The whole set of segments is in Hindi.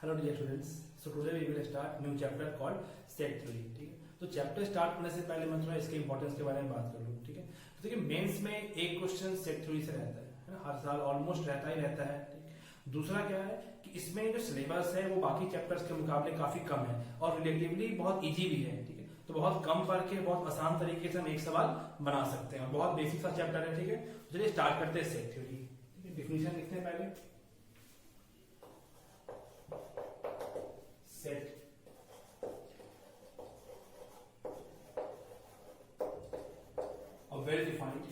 Hello dear students, so today we will start new chapter called set theory. ठीक है, तो चैप्टर स्टार्ट करने से पहले मैं थोड़ा इसके इंपॉर्टेंस के बारे में बात कर लूँ। ठीक है, तो देखिए मेंस में एक क्वेश्चन सेट थ्योरी से रहता है ना, हर साल ऑलमोस्ट रहता ही रहता है। ठीक, दूसरा क्या है कि इसमें जो सिलेबस है वो बाकी चैप्टर्स के मुकाबले काफी कम है और रिलेटिवली बहुत इजी भी है। ठीक है, तो बहुत कम पढ़ के बहुत आसान तरीके से हम एक सवाल बना सकते हैं, बहुत बेसिक सा चैप्टर है। ठीक है, तो चलिए स्टार्ट करते हैं सेट थ्योरी। ठीक है, डिफिनेशन लिखते हैं पहले। Set a well-defined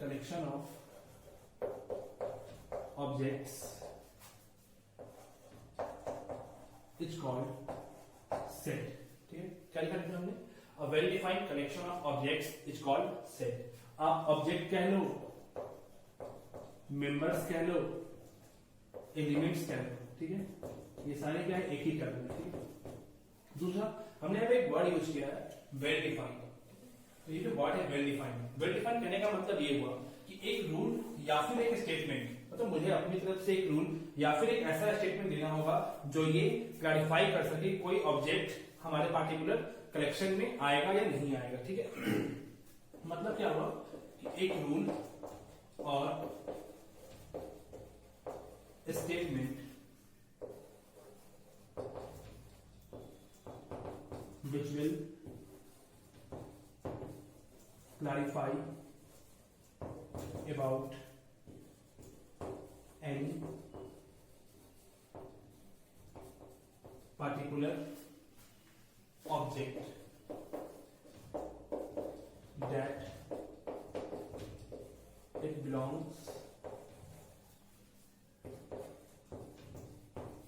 collection of objects is called set। ठीक है, क्या लिखा है हमने? A well-defined collection of objects is called set। आप ऑब्जेक्ट कह लो, मेंबर्स कह लो, एलिमेंट्स कह लो। ठीक है, ये सारे क्या है, एक ही टर्म है। ठीक है, दूसरा हमने यहाँ पे एक वर्ड यूज किया है वेल डिफाइंड। तो ये जो वर्ड है वेल डिफाइंड, वेल डिफाइंड कहने का मतलब ये हुआ कि एक रूल या फिर एक स्टेटमेंट, मतलब मुझे अपनी तरफ से एक रूल या फिर एक ऐसा स्टेटमेंट देना होगा जो ये क्लैरिफाई कर सके कोई ऑब्जेक्ट हमारे पार्टिकुलर कलेक्शन में आएगा या नहीं आएगा। ठीक है, मतलब क्या हुआ कि एक रूल और statement which will clarify about any particular object that it belongs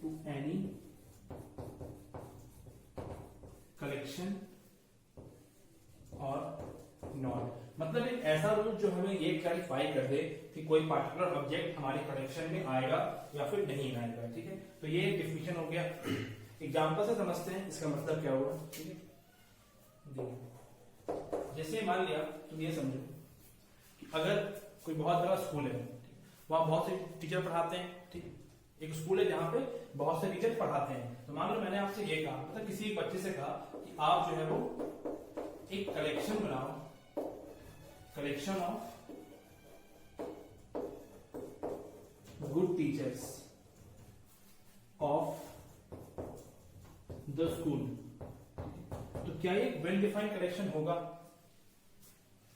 to any collection और नॉट। मतलब एक ऐसा रूल जो हमें ये क्लैरिफाई कर दे कि कोई पार्टिकुलर ऑब्जेक्ट हमारे कलेक्शन में आएगा या फिर नहीं आएगा। ठीक है, तो ये एक डिफिनेशन हो गया। एग्जांपल से समझते हैं इसका मतलब क्या हुआ। ठीक है, जैसे मान लिया तुम ये समझो कि अगर कोई बहुत बड़ा स्कूल है, वहां बहुत से टीचर पढ़ाते हैं। ठीक, एक स्कूल है जहां पे बहुत से टीचर पढ़ाते हैं। तो मान लो मैंने आपसे ये कहा, मतलब किसी बच्चे से कहा कि आप जो है वो एक कलेक्शन बनाओ, collection of good teachers of the school. तो क्या ये वेल डिफाइंड कलेक्शन होगा?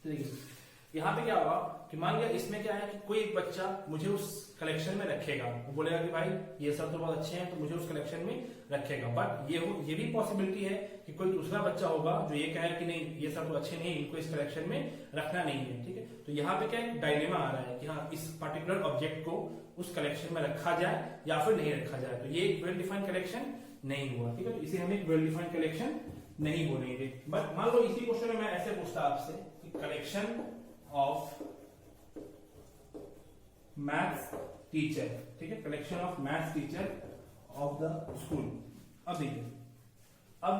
देखिए यहां पे क्या होगा कि मान लिया इसमें क्या है कि कोई एक बच्चा मुझे उस कलेक्शन में रखेगा, वो बोलेगा कि भाई ये सब तो बहुत अच्छे हैं, तो मुझे उस कलेक्शन में रखेगा। बट ये भी पॉसिबिलिटी है कि कोई दूसरा बच्चा होगा जो ये कहे कि नहीं ये सब तो अच्छे नहीं, इनको इस कलेक्शन में रखना नहीं है। ठीक है, तो यहाँ पे क्या एक डायलेमा आ रहा है कि हाँ इस पर्टिकुलर ऑब्जेक्ट को उस कलेक्शन में रखा जाए या फिर नहीं रखा जाए। तो ये एक वेल डिफाइंड कलेक्शन नहीं हुआ। ठीक है, तो इसे हम एक वेल डिफाइंड कलेक्शन नहीं बोलेंगे। बट मान लो इसी क्वेश्चन में मैं ऐसे पूछता आपसे कि कलेक्शन ऑफ मैथ्स टीचर। ठीक है, collection of maths teacher of the school. अब देखिए, अब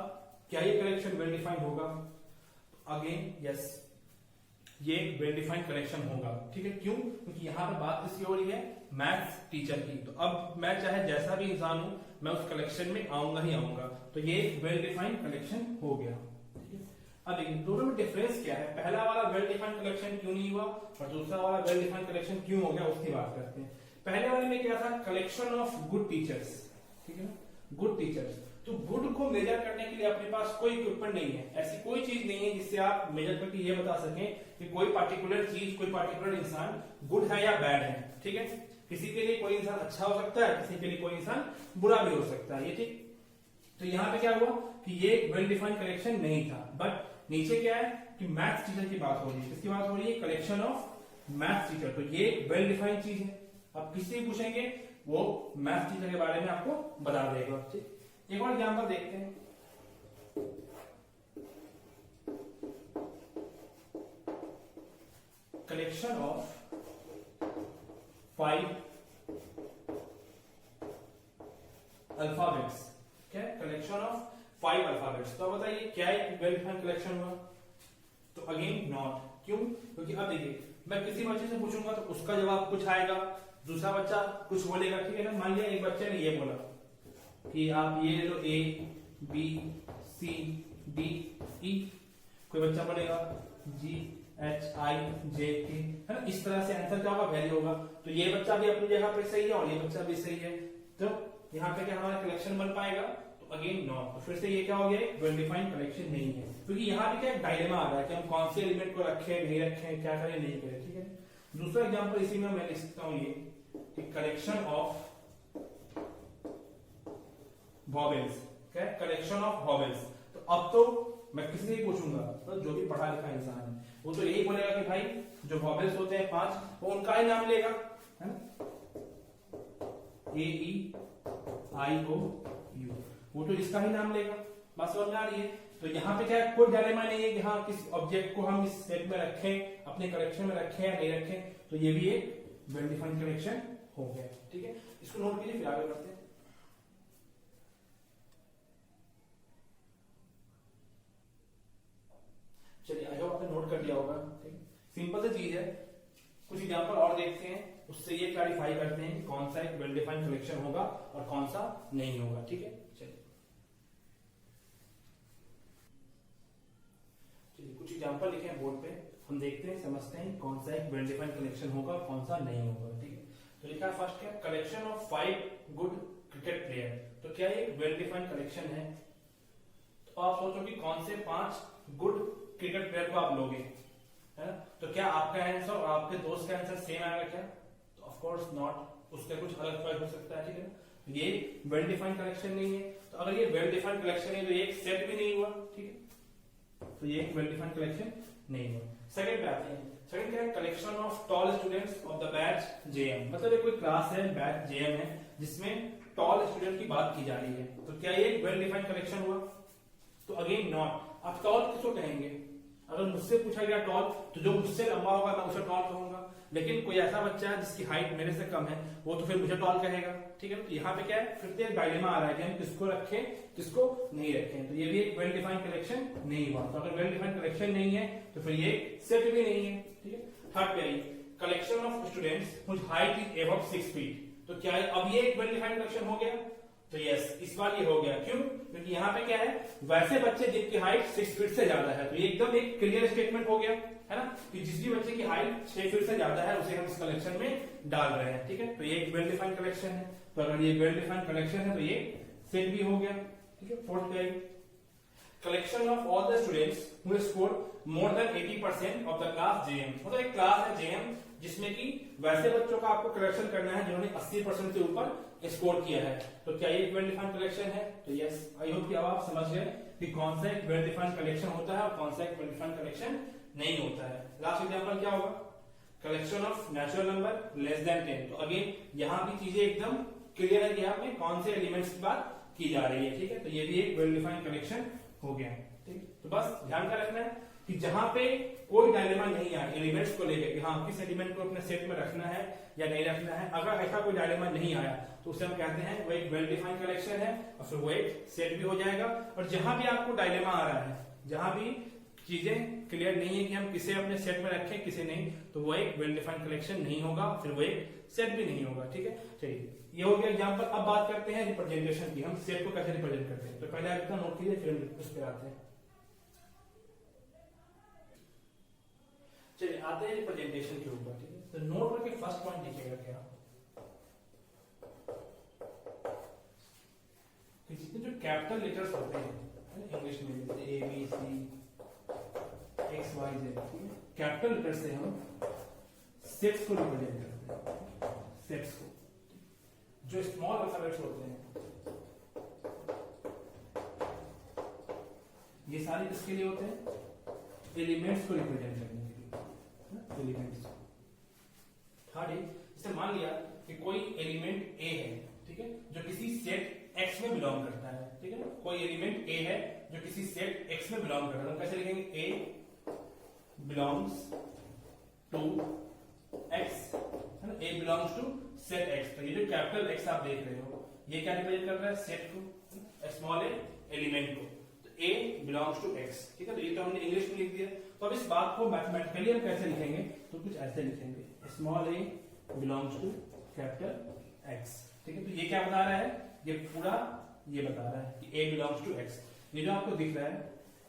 क्या ये कलेक्शन वेल डिफाइंड होगा? अगेन यस, ये वेल डिफाइंड कलेक्शन होगा। ठीक है, क्यों? क्योंकि यहां पर बात किसकी हो रही है? मैथ्स टीचर की। तो अब मैं चाहे जैसा भी इंसान हूं, मैं उस कलेक्शन में आऊंगा ही आऊंगा। तो ये वेल डिफाइंड कलेक्शन हो गया। अब देखिए दोनों में डिफरेंस क्या है, पहला वाला वेल डिफाइंड कलेक्शन क्यों नहीं हुआ और दूसरा वाला वेल डिफाइंड कलेक्शन क्यों हो गया, उसकी बात करते हैं। पहले वाले में क्या था? Collection of good teachers. ठीक है ना, गुड टीचर्स। तो गुड को मेजर करने के लिए अपने पास कोई इक्विपमेंट नहीं है, ऐसी कोई चीज नहीं है जिससे आप मेजर करके ये बता सकें कि कोई पार्टिकुलर चीज, कोई पार्टिकुलर इंसान गुड है या बैड है। ठीक है, किसी के लिए कोई इंसान अच्छा हो सकता है, किसी के लिए कोई इंसान बुरा भी हो सकता है। ये ठीक, तो यहाँ पे क्या हुआ कि ये वेल डिफाइंड कलेक्शन नहीं था। बट नीचे क्या है कि मैथ्स टीचर की बात हो रही है, किसकी बात हो रही है? Collection of maths teacher. तो ये वेल डिफाइंड चीज है। अब किससे पूछेंगे, वो मैथ्स टीचर के बारे में आपको बता देगा। ठीक, एक और एग्जांपल देखते हैं। Collection of 5 alphabets. क्या है? Collection of 5 alphabets. तो बताइए क्या एक वेल डिफाइंड कलेक्शन हुआ? तो अगेन नॉट। क्यों? क्योंकि अब देखिए मैं किसी बच्चे से पूछूंगा तो उसका जवाब कुछ आएगा, दूसरा बच्चा कुछ बोलेगा, ठीक है ना। मान लिया एक बच्चे ने ये बोला कि आप ये लो A B C D E, कोई बच्चा बोलेगा G H I J K, है ना। इस तरह से आंसर क्या होगा, वैल्यू होगा। तो ये बच्चा भी अपनी जगह पे सही है और ये बच्चा भी सही है, तो यहाँ पे क्या हमारा कलेक्शन बन पाएगा, तो अगेन नो। तो फिर से ये क्या हो गया, वेल डिफाइंड कलेक्शन नहीं है, क्योंकि यहाँ पे क्या डायलेमा आ रहा है कि हम कौन से एलिमेंट को रखें नहीं रखें, क्या करें नहीं करें, ठीक है। दूसरा एग्जांपल इसी में मैं लिख सकता हूँ ये कि कलेक्शन ऑफ वॉवेल्स, क्या है, कलेक्शन ऑफ वॉवेल्स। तो अब तो मैं किसी से ही पूछूंगा, तो जो भी पढ़ा लिखा इंसान है वो तो यही बोलेगा कि भाई जो वॉवेल्स होते हैं 5, वो उनका ही नाम लेगा, है ना, A E I O U, वो तो इसका ही नाम लेगा। बात समझ में आ रही है। तो यहाँ पे क्या है, कोई डायलेमा नहीं है कि हाँ किस ऑब्जेक्ट को हम इस सेट में रखें, अपने कलेक्शन में रखें या नहीं रखें, तो ये भी एक वेल डिफाइंड कलेक्शन हो गया, ठीक है। इसको नोट कीजिए, फिर आगे बढ़ते हैं। चलिए, आई होप आपने नोट कर लिया होगा, ठीक है। सिंपल सी चीज है, कुछ एग्जांपल और देखते हैं, उससे ये क्लैरिफाई करते हैं कि कौन सा एक वेल डिफाइंड कलेक्शन होगा और कौन सा नहीं होगा, ठीक है। चलिए कुछ एग्जांपल लिखे हैं बोर्ड पे, हम देखते हैं, समझते हैं कौन सा एक वेल डिफाइंड कलेक्शन होगा और कौन सा नहीं होगा, ठीक है। तो लिखा है फर्स्ट क्या, collection of 5 good cricket player. तो क्या ये वेल डिफाइंड कलेक्शन है? तो आप सोचो कि कौन से 5 गुड क्रिकेट प्लेयर को आप लोगे, है ना। तो क्या आपका आंसर और आपके दोस्त का आंसर सेम आएगा क्या? तो ऑफ कोर्स नॉट, उसका कुछ अलग चॉइस हो सकता है, ठीक है ना। ये वेल डिफाइंड कलेक्शन नहीं है। तो अगर ये वेल डिफाइंड कलेक्शन है तो ये एक सेट भी नहीं हुआ, ठीक है। तो ये एक वेल डिफाइंड कलेक्शन नहीं हुआ। सेकंड पे आते हैं। सेकंड क्या है, collection of tall students of the batch JM. मतलब ये कोई क्लास है, बैच जेएम है, जिसमें टॉल स्टूडेंट की बात की जा रही है। तो क्या ये एक वेल डिफाइंड कलेक्शन हुआ? तो अगेन नॉट। आप टॉल किसको कहेंगे? अगर मुझसे पूछा गया टॉल, तो जो मुझसे लंबा होगा मैं उसे टॉल कहूंगा। लेकिन कोई ऐसा बच्चा है जिसकी हाइट मेरे से कम है, वो तो फिर मुझे टॉल कहेगा, ठीक है। तो यहाँ पे क्या है, फिर से एक डायलेमा आ रहा है कि हम किसको रखें किसको नहीं रखें। तो ये भी एक वेल डिफाइंड कलेक्शन नहीं हुआ। तो अगर वेल डिफाइंड कलेक्शन नहीं है तो फिर ये सेट भी नहीं है, ठीक है। थर्ड पे आई, collection of students whose height is above 6 feet. तो क्या अब ये एक वेल डिफाइंड कलेक्शन हो गया? तो यस, इस बार ये हो गया। क्यों? क्योंकि यहाँ पे क्या है, वैसे बच्चे जिनकी हाइट 6 फीट से ज्यादा है। तो ये एकदम एक क्लियर स्टेटमेंट हो गया, है ना, कि जिस भी बच्चे की हाइट 6 फीट से ज्यादा है उसे हम इस कलेक्शन में डाल रहे हैं, ठीक है। तो ये एक वेल डिफाइंड कलेक्शन है। तो अगर ये वेल डिफाइंड कलेक्शन है तो ये सेट भी हो गया, ठीक है। फोर्थ पे आई, collection of all the students who score more than 80% of the class जेएम। मतलब एक क्लास है जेएम जिसमें कि वैसे बच्चों का आपको कलेक्शन करना है जिन्होंने 80% से ऊपर स्कोर किया है। तो क्या ये एक वेल डिफाइंड कलेक्शन है? तो यस, आई होप कि अब आप समझ गए कि कौन सा एक वेल डिफाइंड कलेक्शन होता है और कौन सा एक वेल डिफाइंड कलेक्शन नहीं होता है। लास्ट एग्जांपल क्या होगा, collection of natural number less than 10। तो अगेन यहाँ भी चीजें एकदम क्लियर है कि यहाँ पे कौन से एलिमेंट्स की बात की जा रही है, ठीक है। तो ये भी एक वेल डिफाइंड कलेक्शन हो गया, ठीक। तो बस ध्यान का रखना है कि जहां पे कोई डायलेमा नहीं आए एलिमेंट्स को लेकर कि हाँ किस एलिमेंट को अपने सेट में रखना है या नहीं रखना है, अगर ऐसा कोई डायलेमा नहीं आया तो उसे हम कहते हैं वो एक वेल डिफाइंड कलेक्शन है और फिर वो एक सेट भी हो जाएगा। और जहां भी आपको डायलेमा आ रहा है, जहां भी चीजें क्लियर नहीं है कि हम किसे अपने सेट में रखें किसे नहीं, तो वो एक वेल डिफाइंड कलेक्शन नहीं होगा, फिर वो एक सेट भी नहीं होगा, ठीक है। चलिए, ये हो गया एग्जांपल। अब बात करते हैं रिप्रेजेंटेशन की, हम सेट को कैसे रिप्रेजेंट करते हैं। तो पहले आप इतना नोट कीजिए, फिर हम उस पर आते हैं। चलिए आते हैं रिप्रेजेंटेशन के ऊपर, ठीक है। तो नोट करके फर्स्ट पॉइंट लिखिएगा क्या, कि जितने जो कैपिटल लेटर्स होते हैं इंग्लिश में, जैसे A B C X Y Z, capital letter से हम सेट्स को रिप्रेजेंट करते हैं। सेट्स को, जो स्मॉल अल्फाबेट्स होते हैं ये सारे किसके लिए होते हैं? एलिमेंट्स को रिप्रेजेंट करने के लिए, एलिमेंट्स। थर्ड है, जैसे मान लिया कि कोई एलिमेंट ए है, ठीक है, जो किसी सेट एक्स में बिलोंग करता है, ठीक है ना। कोई एलिमेंट ए है जो किसी सेट एक्स में बिलोंग करता है, कैसे लिखेंगे? ए बिलोंग्स टू एक्स, है ना, ए बिलोंग्स टू सेट एक्स। तो ये जो कैपिटल एक्स आप देख रहे हो, ये क्या रिप्रेजेंट कर रहा है? सेट को, स्मॉल ए एलिमेंट को। तो A बिलोंग्स टू X, ठीक है। तो ये तो हमने इंग्लिश में लिख दिया। तो अब इस बात को मैथमेटिकली हम कैसे लिखेंगे, तो कुछ ऐसे लिखेंगे, small a belongs to capital X, ठीक है। तो ये क्या बता रहा है, ये पूरा ये बता रहा है कि a बिलोंग्स टू X। ये जो आपको दिख रहा है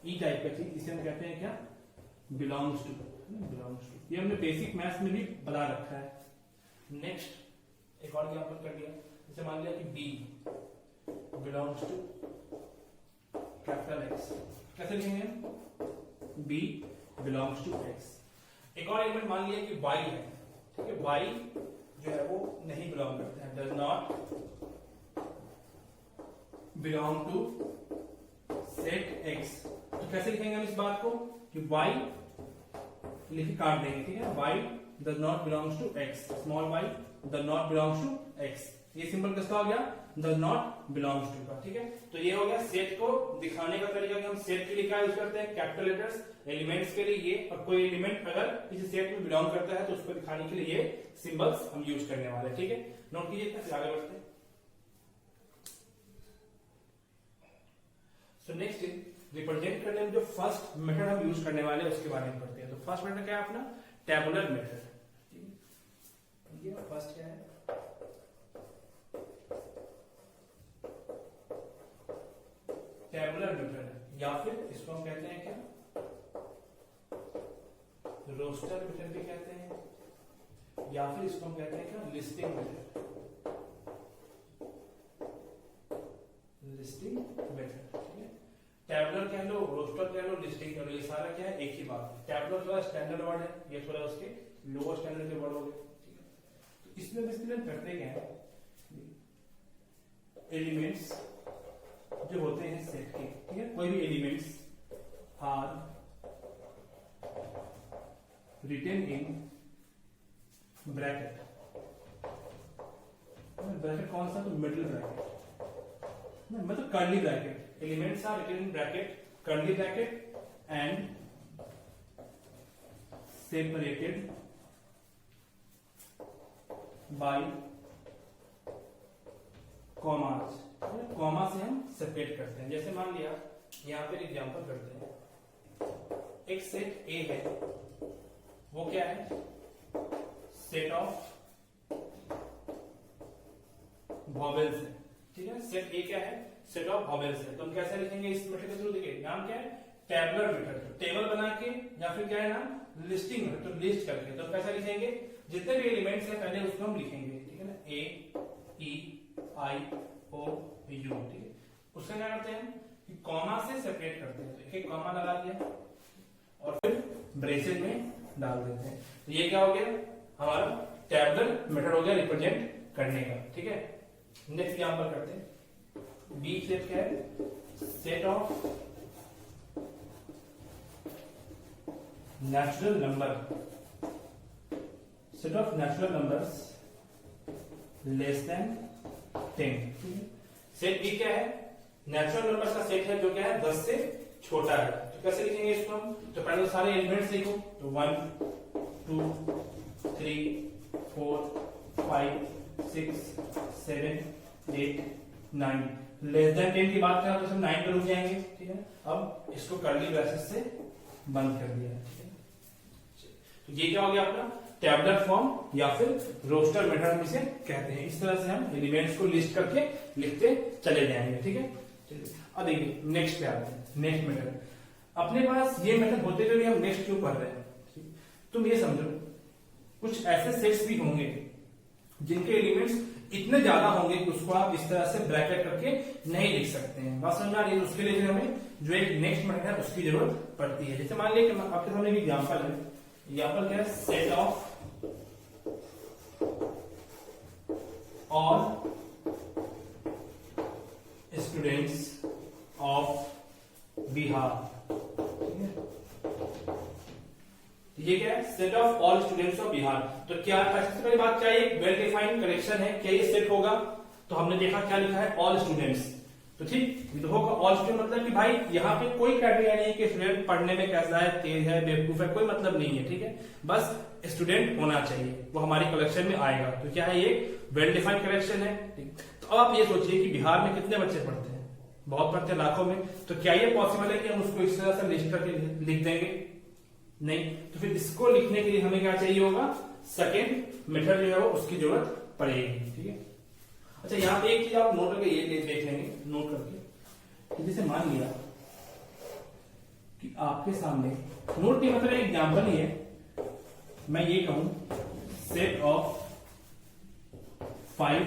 ई टाइप का चीज, इसे हम कहते हैं क्या, बिलोंग्स टू, बिलोंग्स टू। ये हमने बेसिक मैथ्स में भी बता रखा है। नेक्स्ट एक और एग्जांपल कर दिया, जैसे मान लिया कि b belongs to capital X, कैसे लिखेंगे, b बिलोंग्स टू X। एक और एलिमेंट मान लिया कि y है, ठीक है। y जो है वो नहीं बिलोंग करता है, does not belong to set X। तो कैसे लिखेंगे हम इस बात को कि y लिख काट देंगे, ठीक है। y does not belongs to X, small y does not belongs to X। ये सिंबल किसका हो गया, डज नॉट बिलोंग्स टू का, ठीक है। तो ये हो गया सेट को दिखाने का तरीका कि हम सेट के लिए क्या यूज करते हैं, कैपिटल लेटर्स, एलिमेंट्स के लिए ये, और कोई एलिमेंट अगर किसी सेट में बिलोंग करता है तो उसको दिखाने के लिए ये सिंबल्स हम यूज करने वाले हैं, ठीक है। नोट कीजिए, फिर आगे बढ़ते हैं। सो नेक्स्ट रिप्रेजेंट करने में जो फर्स्ट मेथड हम यूज करने वाले हैं उसके बारे में पढ़ते हैं। तो फर्स्ट मेथड क्या है अपना, टेबुलर मेथड, ठीक है। फर्स्ट क्या है, टेबुलर मेथड, या फिर इसको हम कहते हैं क्या, रोस्टर मेथड भी कहते हैं, या फिर इसको हम कहते हैं क्या, लिस्टिंग मेथड, लिस्टिंग मेथड, ठीक है। टेबुलर कह लो, रोस्टर कह लो, लिस्टिंग कह लो, ये सारा क्या है, एक ही बात है। टेबुलर थोड़ा स्टैंडर्ड वर्ड है, ये थोड़ा उसके लोअर स्टैंडर्ड के वर्ड हो गए, ठीक है। तो इसमें बेसिकली हम करते क्या है, एलिमेंट्स जो होते हैं सेट के, ठीक है, कोई भी elements are written in bracket, bracket कौन सा, तो मिडिल ब्रैकेट, मतलब curly bracket, elements are written in bracket, curly bracket and separated by commas, comma से हम सेपरेट करते हैं। जैसे मान लिया यहां पे एग्जांपल करते हैं, एक सेट A है, वो क्या है, सेट ऑफ वॉवेल्स है, ठीक है। सेट A क्या है, सेट ऑफ वॉवेल्स है। तो हम कैसे लिखेंगे इस मेथड के थ्रू, देखिए नाम क्या है, टेबुलर मेथड, तो टेबल बना के, या फिर क्या है नाम, लिस्टिंग मेथड, तो लिस्ट करके। तो कैसे लिखेंगे, जितने भी एलिमेंट्स हैं पहले उसको हम लिखेंगे, ठीक है ना, A E I O U, ठीक है। उसका क्या करते हैं कि कॉमा से सेपरेट करते हैं, तो एक कॉमा लगा दिया और फिर ब्रेसेस में डाल देते हैं। तो ये क्या हो गया, हमारा टेबुलर मेथड हो गया रिप्रेजेंट करने का, ठीक है। नेक्स्ट एग्जांपल करते हैं, बी सेट क्या है, set of natural number, set of natural numbers less than 10। Set B क्या है, नेचुरल नंबर्स का सेट है जो क्या है 10 से छोटा है। तो कैसे लिखेंगे इसको हम, तो पहले सारे एलिमेंट्स लिखो, तो 1 2 3 4 5 6 7 8 9, लेस देन 10 की बात करें तो सब 9 पे रुक जाएंगे, ठीक है। अब इसको कर्ली ब्रैकेट से बंद कर दिया, ठीक है। तो ये क्या हो गया अपना टेबुलर फॉर्म या फिर रोस्टर मेथड हम इसे कहते हैं। इस तरह से हम एलिमेंट्स को लिस्ट करके लिखते चले जाएंगे, ठीक है। अब देखिए नेक्स्ट पे आते हैं, नेक्स्ट मेथड। अपने पास ये मेथड होते हुए भी हम नेक्स्ट क्यों कर रहे हैं, तुम ये समझो, कुछ ऐसे सेट्स भी होंगे जिनके एलिमेंट्स इतने ज्यादा होंगे कि उसको आप इस तरह से ब्रैकेट करके नहीं लिख सकते हैं। बात समझ आ रही है, उसके लिए हमें जो एक नेक्स्ट मेथड है उसकी जरूरत पड़ती है। जैसे मान लीजिए आपके सामने एक एग्जांपल है, एग्जांपल क्या है, set of all students of Bihar, ठीक है। ये क्या है, set of all students of Bihar. तो क्या सबसे पहली बात, क्या ये वेल डिफाइंड करेक्शन है, क्या ये सेट होगा, तो हमने देखा क्या लिखा है, ऑल स्टूडेंट्स, तो ठीक ये तो होगा। ऑल स्टूडेंट मतलब कि भाई यहाँ पे कोई क्राइटेरिया नहीं है कि स्टूडेंट पढ़ने में कैसा है, तेज है, बेवकूफ है, कोई मतलब नहीं है, ठीक है। बस स्टूडेंट होना चाहिए, वो हमारी कलेक्शन में आएगा। तो क्या है, ये वेल डिफाइंड कलेक्शन है। तो अब आप ये सोचिए कि बिहार में कितने बच्चे पढ़ते हैं, बहुत पढ़ते हैं लाखों में, तो क्या ये पॉसिबल है कि हम उसको इस तरह से लिस्ट करके लिख देंगे? नहीं। तो फिर इसको लिखने के लिए हमें क्या चाहिए होगा? सेकेंड मेथड जो है वो उसकी जरूरत पड़ेगी। ठीक है। अच्छा, यहाँ पे एक चीज आप नोट करके ये देख लेंगे, नोट करके कि जैसे मान लिया कि आपके सामने नोट के मतलब एग्जाम्पल ही है, मैं ये कहूं सेट ऑफ 5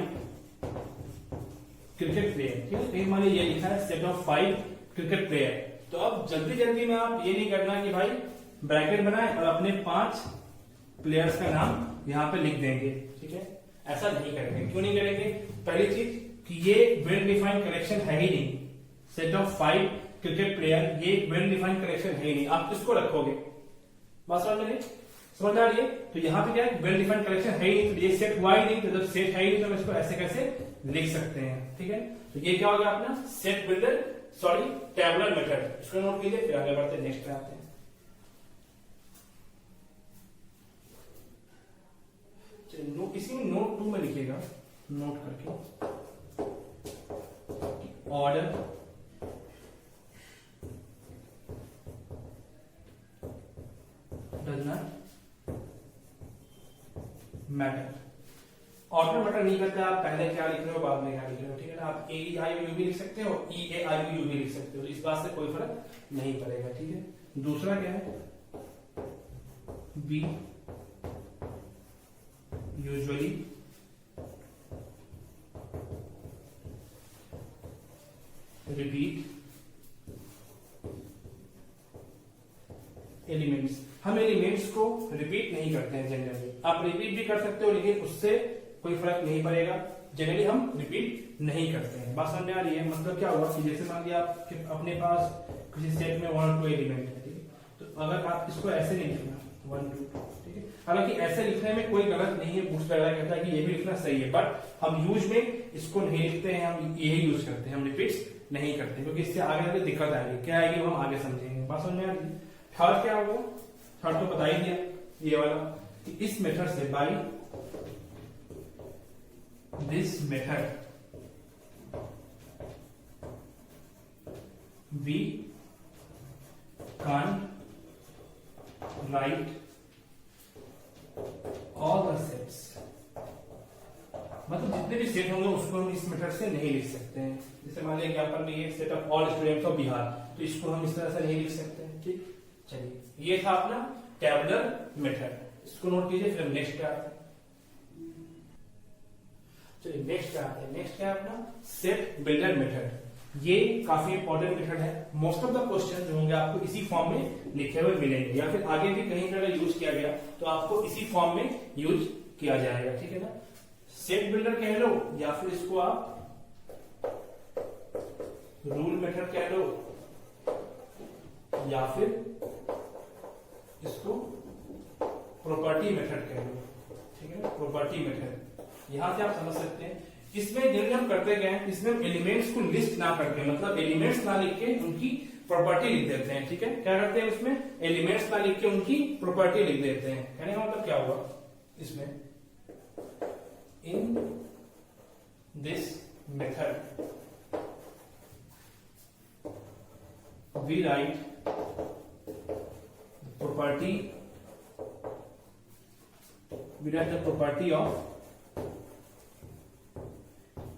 क्रिकेट प्लेयर। ठीक है, कहीं मान ये लिखा है सेट ऑफ 5 क्रिकेट प्लेयर। तो अब जल्दी जल्दी में आप ये नहीं करना कि भाई ब्रैकेट बनाए और अपने 5 प्लेयर्स का नाम यहां पे लिख देंगे। ठीक है, ऐसा नहीं करेंगे। क्यों नहीं करेंगे? पहली चीज कि ये वेल डिफाइंड कलेक्शन है ही नहीं। सेट ऑफ 5 क्रिकेट प्लेयर ये वेल डिफाइंड कलेक्शन है ही नहीं, आप किसको रखोगे? बात समझ आ रही है? तो यहाँ पे क्या है, वेल डिफाइंड कलेक्शन है ही नहीं, तो ये सेट हुआ ही नहीं। तो जब सेट है ही नहीं तो हम इसको ऐसे कैसे लिख सकते हैं? ठीक है, तो ये क्या हो गया अपना set builder, sorry tabular method. इसको नोट कीजिए, फिर आगे बढ़ते नेक्स्ट पे आते हैं। इसी में नोट 2 में लिखिएगा, नोट करके order does not matter. Order matter नहीं करता, आप पहले क्या लिख रहे हो बाद में क्या लिख रहे हो। ठीक है ना, आप ए आई यू भी लिख सकते हो, ई ए आई यू भी लिख सकते हो, इस बात से कोई फर्क नहीं पड़ेगा। ठीक है। दूसरा क्या है, बी यूजुअली रिपीट एलिमेंट्स। हम एलिमेंट्स को रिपीट नहीं करते हैं जनरली, आप रिपीट भी कर सकते हो लेकिन उससे कोई फर्क नहीं पड़ेगा। जनरली हम रिपीट नहीं करते हैं। बात समझ में आ रही है? मतलब क्या हुआ कि जैसे मान लिया आप अपने पास किसी सेट में 1 और 2 एलिमेंट है, ठीक है, तो अगर आप इसको ऐसे नहीं लिखना 1 2, ठीक है, हालांकि ऐसे लिखने में कोई गलत नहीं है, बुक्स वगैरह कहता है कि ये भी लिखना सही है, बट हम यूज में इसको नहीं लिखते हैं, हम यही यूज करते हैं, हम रिपीट्स नहीं करते क्योंकि इससे आगे आगे दिक्कत आएगी। क्या आएगी वो हम आगे समझेंगे। बात समझ में आ रही है? थर्ड क्या होगा? थर्ड तो बता ही दिया, ये वाला कि इस मेथड से, by this method we can't write all the sets, मतलब जितने भी सेट होंगे उसको हम इस मेथड से नहीं लिख सकते हैं। जैसे मान लिया एग्जांपल में ये set of all students of Bihar, तो इसको हम इस तरह से नहीं लिख सकते हैं। ठीक, चलिए, ये था अपना टेबुलर मेथड, इसको नोट कीजिए। फिर नेक्स्ट क्या आता है? चलिए नेक्स्ट क्या आता है? नेक्स्ट क्या है अपना सेट बिल्डर मेथड। ये काफी इंपॉर्टेंट मेथड है। मोस्ट ऑफ द क्वेश्चन जो होंगे आपको इसी फॉर्म में लिखे हुए मिलेंगे, या फिर आगे भी कहीं पर अगर यूज किया गया तो आपको इसी फॉर्म में यूज किया जाएगा। ठीक है ना, सेट बिल्डर कह लो या फिर इसको आप रूल मेथड कह लो या फिर इसको प्रॉपर्टी मेथड कह लो। ठीक है ना, प्रॉपर्टी मेथड यहां से आप समझ सकते हैं। इसमें जब हम करते गए, इसमें एलिमेंट्स को लिस्ट ना करके, मतलब एलिमेंट्स ना लिख के उनकी प्रॉपर्टी लिख देते हैं। ठीक है, क्या करते हैं इसमें? एलिमेंट्स ना लिख के उनकी प्रॉपर्टी लिख देते हैं। कहने का मतलब क्या हुआ इसमें? In this method we write property, we write the property of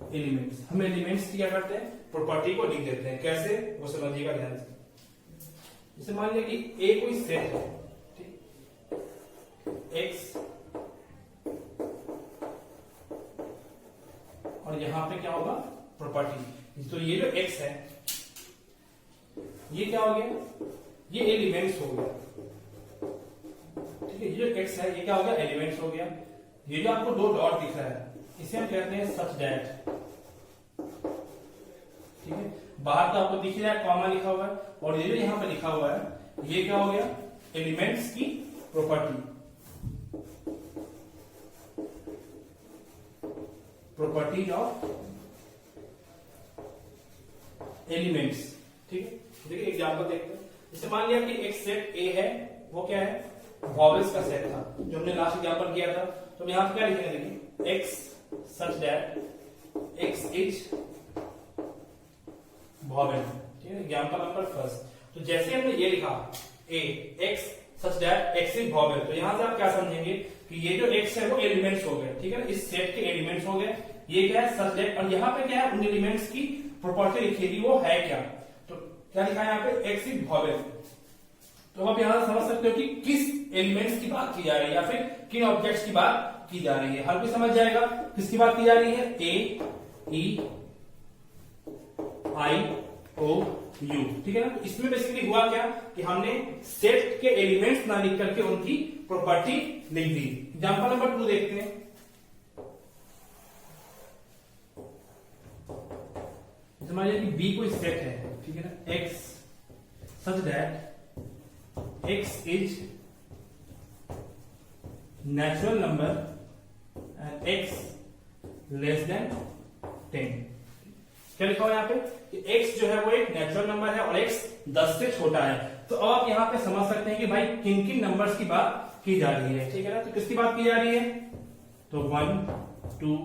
elements. हम एलिमेंट्स क्या करते हैं? प्रॉपर्टी को लिख देते हैं। कैसे? वो समझिएगा ध्यान से। जैसे मान लिया कि ए कोई सेट है, ठीक, एक्स, और यहां पे क्या होगा? प्रॉपर्टी। तो ये जो एक्स है ये क्या हो गया? ये एलिमेंट्स हो गया। ठीक है, ये जो एक्स है ये क्या हो गया? एलिमेंट्स हो गया। ये जो आपको 2 डॉट दिख रहा है इसे हम कहते हैं सच दैट। ठीक है, बाहर तो आपको दिख रहा है कॉमा लिखा हुआ है, और ये जो यहां पे लिखा हुआ है ये क्या हो गया? एलिमेंट्स की प्रॉपर्टी, प्रॉपर्टीज ऑफ एलिमेंट्स। ठीक है, देखिए एग्जांपल देखते हैं। जैसे मान लिया कि एक सेट ए है, वो क्या है? वॉवेल्स का सेट था जो हमने लास्ट एग्जांपल किया था। तो यहां पे क्या लिखेंगे? देखिए x such that x is vowel, ठीक है। एग्जांपल नंबर फर्स्ट, तो जैसे हमने ये लिखा A x such that x is vowel, तो यहां से आप क्या समझेंगे कि ये जो एक्स है वो एलिमेंट्स हो गए, ठीक है ना, इस सेट के एलिमेंट्स हो गए। ये क्या है, सच दैट, और यहाँ पे क्या है, उन एलिमेंट्स की प्रॉपर्टी लिखिएगी वो है क्या। तो क्या लिखा है यहाँ पे, एक्स इज वॉवेल। तो आप यहां समझ सकते हो कि किस एलिमेंट्स की बात की जा रही है या फिर किन ऑब्जेक्ट्स की बात की जा रही है। हर कोई समझ जाएगा किसकी बात की जा रही है, ए ई आई ओ यू, ठीक है ना। तो इसमें बेसिकली हुआ क्या कि हमने सेट के एलिमेंट्स ना लिख करके उनकी प्रॉपर्टी लिख दी। एग्जांपल नंबर 2 देखते हैं। समझिए कि बी कोई सेट है, ठीक है ना, x such that x is natural number and x less than 10। क्या लिखा हुआ यहाँ पे कि x जो है वो एक नेचुरल नंबर है और x 10 से छोटा है। तो अब आप यहाँ पे समझ सकते हैं कि भाई किन किन नंबर्स की बात की जा रही है, ठीक है ना। तो किसकी बात की जा रही है, तो 1 2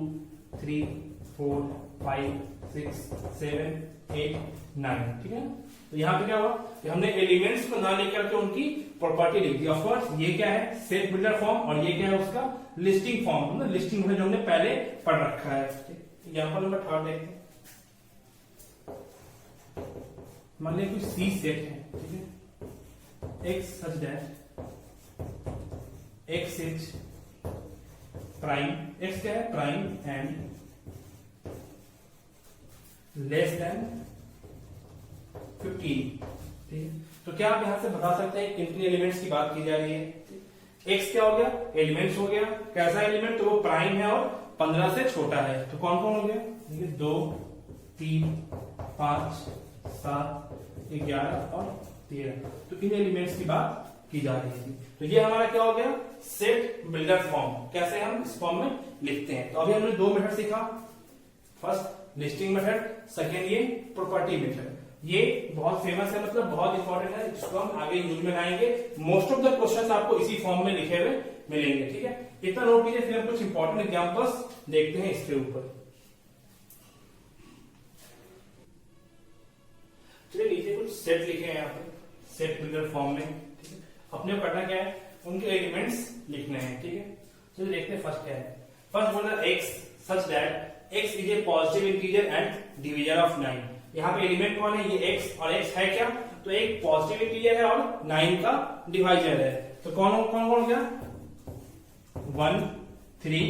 3 4 5 6 7 8 9, ठीक है। तो यहाँ पे क्या हुआ कि हमने एलिमेंट्स को ना लेकर के उनकी प्रॉपर्टी लिख दी। ऑफ कोर्स ये क्या है, सेट बिल्डर फॉर्म, और ये क्या है उसका लिस्टिंग फॉर्म, मतलब लिस्टिंग है जो हमने पहले पढ़ रखा है। एग्जांपल नंबर 3 देखते हैं। मान लिया कोई सी सेट है, ठीक है, x such that x is prime, x क्या है, प्राइम एंड लेस देन 15, ठीक है। तो क्या आप यहां से बता सकते हैं किन किन एलिमेंट्स की बात की जा रही है। एक्स क्या हो गया, एलिमेंट्स हो गया, कैसा एलिमेंट, तो वो प्राइम है और 15 से छोटा है। तो कौन कौन हो गया, 2 3 5 7 11 और 13। तो इन एलिमेंट्स की बात की जा रही है। तो ये हमारा क्या हो गया, सेट बिल्डर फॉर्म, कैसे हम इस फॉर्म में लिखते हैं। तो अभी हमने 2 मेथड सीखा, फर्स्ट लिस्टिंग मेथड, सेकेंड ये प्रॉपर्टी मेथड। ये बहुत फेमस है, मतलब बहुत इंपॉर्टेंट है, इसको हम आगे यूज में लाएंगे। मोस्ट ऑफ द क्वेश्चंस आपको इसी फॉर्म में लिखे हुए मिलेंगे, ठीक है। इतना नोट कीजिए, फिर हम कुछ इंपॉर्टेंट एग्जांपल्स देखते हैं इसके ऊपर। चलिए नीचे कुछ सेट लिखे हैं यहाँ पे, सेट बिल्डर फॉर्म में, ठीक है। अपने को करना क्या है, उनके एलिमेंट्स लिखने हैं, ठीक है। चलिए देखते हैं फर्स्ट क्या है। फर्स्ट बोला x such that x is a positive integer and divisor of 9। यहाँ पे एलिमेंट कौन है, ये एक्स, और एक्स है क्या, तो एक पॉजिटिव इंटीजर है और 9 का डिवाइजर है। तो कौन कौन हो गया, 1 3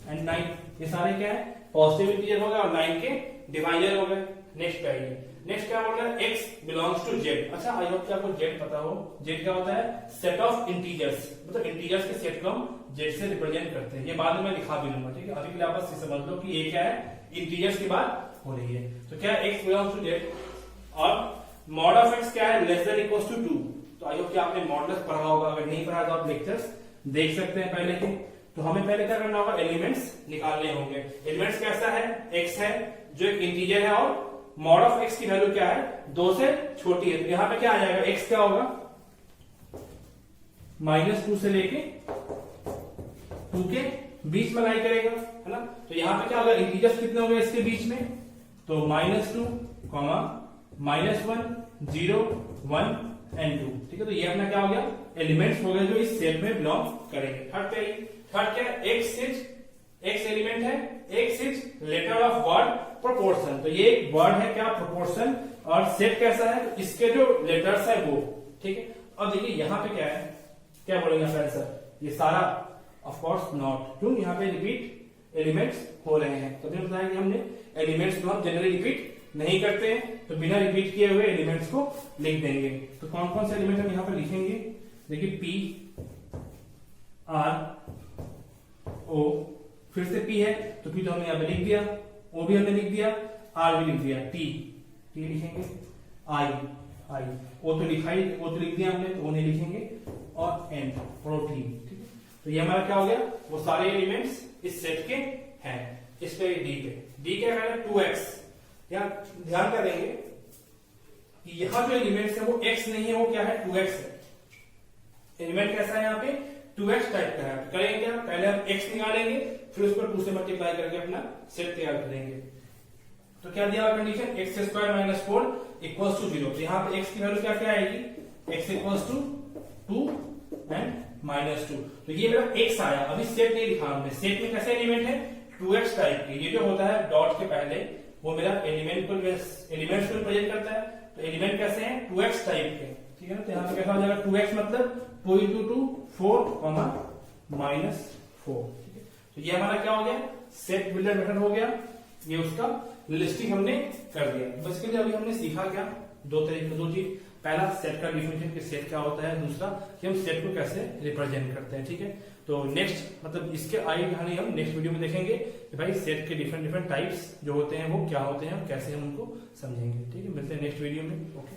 एंड 9, ये सारे क्या है, पॉजिटिव इंटीजर हो गए और 9 के डिवाइजर हो गए। नेक्स्ट क्या है, नेक्स्ट क्या बोल रहा है, x बिलोंग्स टू z। अच्छा, आई होप कि आपको z पता हो। z क्या होता है, सेट ऑफ इंटीजर्स, मतलब इंटीजर्स के सेट को हम z से रिप्रेजेंट करते हैं। ये बाद में मैं दिखा भी लूंगा, ठीक है। अभी के लिए आप बस समझ लो कि ये क्या है, इंटीजर्स की बात हो रही है। तो क्या है, x बिलोंग्स टू z, और मॉड ऑफ x क्या है, लेस देन इक्वल्स टू 2। तो आई होप कि आपने मॉडुलस पढ़ा होगा, अगर नहीं पढ़ा तो आप लेक्चर्स देख सकते हैं पहले के। तो हमें पहले क्या करना होगा, एलिमेंट्स निकालने होंगे। एलिमेंट्स कैसा है, x है जो एक इंटीजर है और मॉड ऑफ x की वैल्यू क्या है, 2 से छोटी है। तो यहाँ पे क्या आ जाएगा, x क्या होगा, -2 से लेके 2 के बीच में लाई करेगा, है ना। तो यहाँ पे क्या होगा, इंटीजर्स कितने हो गए इसके बीच में, तो -2, -1 0 1 एंड 2, ठीक है। तो ये अपना क्या हो गया, एलिमेंट्स हो गए जो इस सेट में बिलोंग करेंगे। थर्ड क्या है, एक्स एलिमेंट है, X is letter of word proportion. तो ये एक वर्ड है क्या, प्रोपोर्शन, और सेट कैसा है, तो इसके जो लेटर्स है वो, ठीक है। अब देखिए यहाँ पे क्या है, क्या बोलेंगे आंसर, ये सारा ऑफ कोर्स नॉट, क्यों, यहाँ पे रिपीट एलिमेंट्स हो रहे हैं। तो हमने बताया कि हमने एलिमेंट्स को हम जनरली रिपीट नहीं करते हैं, तो बिना रिपीट किए हुए एलिमेंट्स को लिख देंगे। तो कौन कौन से एलिमेंट हम यहाँ पे लिखेंगे, देखिए P R O, फिर से P है तो P तो हमने यहाँ पे लिख दिया, O भी हमने लिख दिया, R भी लिख दिया, T लिखेंगे, I O तो लिखा ही, O तो लिख दिया हमने, तो O नहीं लिखेंगे, और N प्रोटीन, ठीक है। तो ये हमारा क्या हो गया, वो सारे एलिमेंट्स इस सेट के हैं। इस पे D क्या है, 2x। यहाँ ध्यान क्या देंगे कि यहाँ जो एलिमेंट्स है वो x नहीं है, वो क्या है, 2x है। एलिमेंट कैसा है यहाँ पे, 2x टाइप का है। करेंगे क्या, पहले हम x निकालेंगे, फिर उस पर 2 से मल्टीप्लाई करके अपना सेट तैयार करेंगे। तो क्या दिया हुआ condition, X square minus 4 equals to 0। तो यहाँ पे एक्स की वैल्यू क्या क्या आएगी, X equals to 2 and minus 2। तो ये मेरा एक्स आया। अभी सेट नहीं लिखा हमने, सेट में कैसे एलिमेंट है 2x टाइप के। ये जो होता है डॉट के पहले वो मेरा एलिमेंट्स को रिप्रेजेंट करता है। तो एलिमेंट कैसे हैं 2x टाइप के, ठीक है ना। तो यहाँ पे कैसा हो जाएगा 2x मतलब 2 into 2 4 माइनस 4, ठीक है। तो ये हमारा क्या हो गया, सेट बिल्डर मेथड हो गया। ये उसका लिस्टिंग हमने कर दिया। बस के लिए अभी हमने सीखा क्या, दो चीज। पहला सेट का डिफिनेशन कि सेट क्या होता है, दूसरा कि हम सेट को कैसे रिप्रेजेंट करते हैं, ठीक है। तो नेक्स्ट मतलब इसके आगे कहानी हम नेक्स्ट वीडियो में देखेंगे कि भाई सेट के डिफरेंट टाइप्स जो होते हैं वो क्या होते हैं और कैसे हम उनको समझेंगे, ठीक है। मिलते हैं नेक्स्ट वीडियो में, ओके।